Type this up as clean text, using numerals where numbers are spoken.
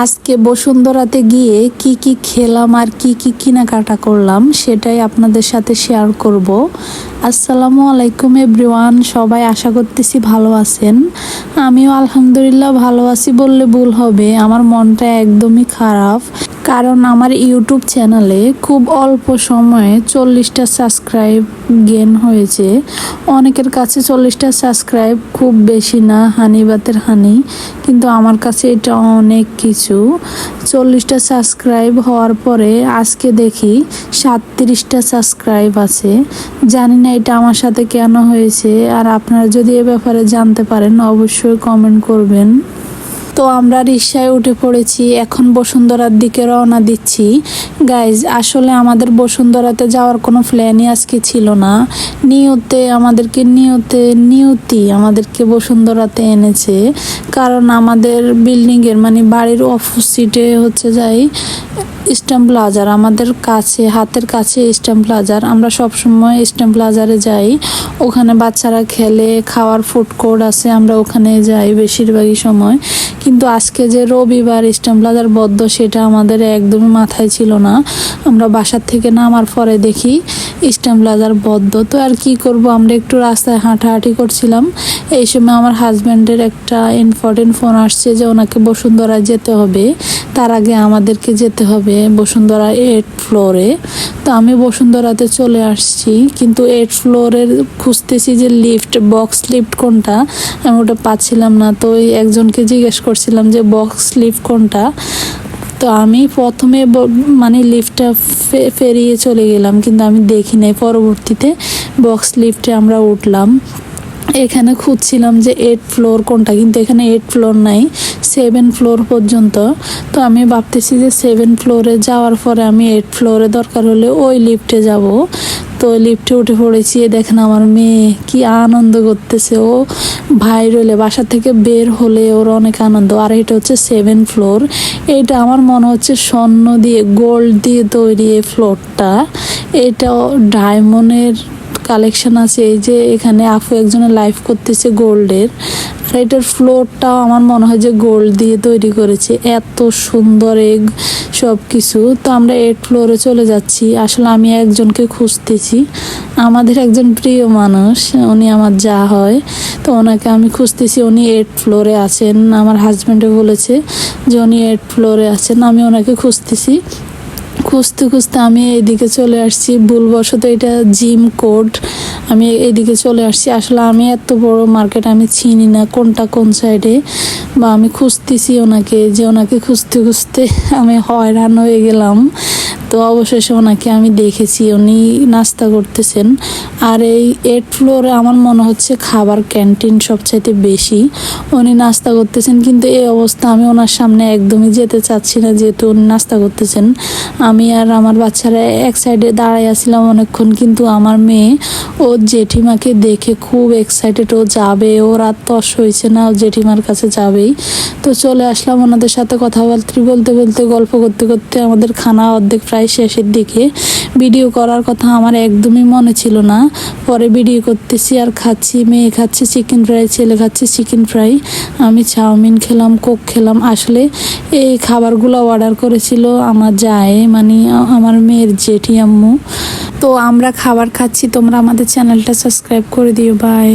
আজকে বসুন্ধরাতে গিয়ে কি কি খেলাম আর কি কি কেনাকাটা করলাম সেটাই আপনাদের সাথে শেয়ার করব। আসসালামু আলাইকুম এভরিওয়ান, সবাই আশা করতেছি ভালো আছেন। আমিও আলহামদুলিল্লাহ ভালো আছি বললে ভুল হবে, আমার মনটা একদমই খারাপ। কারণ আমার ইউটিউব চ্যানেলে খুব অল্প সময়ে 40টা সাবস্ক্রাইব গেন হয়েছে। অনেকের কাছে 40টা সাবস্ক্রাইব খুব বেশি না, হানিবাতের হানি, কিন্তু আমার কাছে এটা অনেক কিছু। 40টা সাবস্ক্রাইব হওয়ার পরে আজকে দেখি 37টা সাবস্ক্রাইব আছে। জানি না এটা আমার সাথে কেন হয়েছে, আর আপনারা যদি এ ব্যাপারে জানতে পারেন অবশ্যই কমেন্ট করবেন। তো আমরা রিকশায় উঠে পড়েছি, এখন বসুন্ধরার দিকে রওনা দিচ্ছি। গাইজ, আসলে আমাদের বসুন্ধরাতে যাওয়ার কোনো প্ল্যানই আজকে ছিল না। নিয়তি আমাদেরকে বসুন্ধরাতে এনেছে। কারণ আমাদের বিল্ডিংয়ের মানে বাড়ির অপোজিটে হচ্ছে যাই ইস্টার্ন প্লাজার, আমাদের কাছে হাতের কাছে ইস্টার্ন প্লাজার। আমরা সবসময় ইস্টার্ন প্লাজারে যাই, ওখানে বাচ্চারা খেলে, খাওয়ার ফুড কোর্ট আছে, আমরা ওখানে যাই বেশিরভাগই সময়। কিন্তু আজকে যে রবিবার ইস্টার্ন প্লাজার বন্ধ সেটা আমাদের একদমই মাথায় ছিল না। আমরা বাসার থেকে নামার পরে দেখি ইস্টার্ন প্লাজার বন্ধ। তো আর কি করব, আমরা একটু রাস্তায় হাঁটাহাঁটি করছিলাম। এই সময় আমার হাজব্যান্ডের একটা ইম্পর্টেন্ট ফোন আসছে যে ওনাকে বসুন্ধরায় যেতে হবে, তার আগে আমাদেরকে যেতে হবে বসুন্ধরা 8 ফ্লোরে। তো আমি বসুন্ধরাতে চলে আসছি, কিন্তু 8 ফ্লোরের খুঁজতেছি যে বক্স লিফট কোনটা, আমি ওটা পাচ্ছিলাম না। তো ওই একজনকে জিজ্ঞেস করছিলাম যে বক্স লিফট কোনটা। তো আমি প্রথমে মানে লিফটটা ফেরিয়ে চলে গেলাম, কিন্তু আমি দেখি নাই। পরবর্তীতে বক্স লিফটে আমরা উঠলাম। এখানে খুঁজছিলাম যে 8 ফ্লোর কোনটা, কিন্তু এখানে 8 ফ্লোর নাই, 7 ফ্লোর পর্যন্ত। তো আমি ভাবতেছি যে 7 ফ্লোরে যাওয়ার পরে আমি 8 ফ্লোরে দরকার হলে ওই লিফটে যাব। তো লিফটে উঠে পড়েছি। দেখেন আমার মেয়ে কি আনন্দ করতেছে, ও ভাইরালে বাসা থেকে বের হলে ওর অনেক আনন্দ। আর এটা হচ্ছে 7 ফ্লোর। এটা আমার মনে হচ্ছে স্বর্ণ দিয়ে গোল্ড দিয়ে তৈরি এই ফ্লোরটা। এটা ডায়মন্ডের কালেকশন আছে। এই যে এখানে আপু একজনের লাইভ করতেছে গোল্ডের, আর এটার ফ্লোরটাও আমার মনে হয় যে গোল্ড দিয়ে তৈরি করেছে। এত সুন্দর সব কিছু। তো আমরা 8 ফ্লোরে চলে যাচ্ছি। আসলে আমি একজনকে খুঁজতেছি, আমাদের একজন প্রিয় মানুষ, উনি আমার যা হয়, তো ওনাকে আমি খুঁজতেছি। উনি 8 ফ্লোরে আছেন, আমার হাজব্যান্ডে বলেছে যে উনি 8 ফ্লোরে আছেন। আমি ওনাকে খুঁজতেছি, খুঁজতে খুঁজতে আমি এইদিকে চলে আসছি। ভুলবশত এটা জিম কোড, আমি এইদিকে চলে আসছি। আসলে আমি এত বড় মার্কেট আমি চিনি না কোনটা কোন সাইডে, বা আমি খুঁজতেছি ওনাকে, যে ওনাকে খুঁজতে খুঁজতে আমি হয়রান হয়ে গেলাম। তো অবশেষে ওনাকে আমি দেখেছি, উনি নাস্তা করতেছেন। আর এই 8 ফ্লোরে আমার মনে হচ্ছে খাবার ক্যান্টিন সবচাইতে বেশি। উনি নাস্তা করতেছেন, কিন্তু এই অবস্থা আমি ওনার সামনে একদমই যেতে চাচ্ছি না, যেহেতু উনি নাস্তা করতেছেন। আমি আর আমার বাচ্চারা এক সাইডে দাঁড়াই আসছিলাম অনেকক্ষণ, কিন্তু আমার মেয়ে ও জেঠিমাকে দেখে খুব এক্সাইটেড, ও যাবে, ও রাত তস হয়েছে না, ও জেঠিমার কাছে যাবেই। তো চলে আসলাম ওনাদের সাথে কথাবার্তা বলতে বলতে, গল্প করতে করতে আমাদের খানা অর্ধেক প্রায় শেষের দিকে। ভিডিও করার কথা আমার একদমই মনে ছিল না, পরে ভিডিও করতেছি আর খাচ্ছি। মেয়ে খাচ্ছে চিকেন ফ্রাই, ছেলে খাচ্ছে চিকেন ফ্রাই, আমি চাউমিন খেলাম, কোক খেলাম। আসলে এই খাবারগুলো অর্ডার করেছিল আমার যায়, মানে আমার মেয়ের জেঠি আম্মু। তো আমরা খাবার খাচ্ছি, তোমরা আমাদের চ্যানেলটা সাবস্ক্রাইব করে দিও। বাই।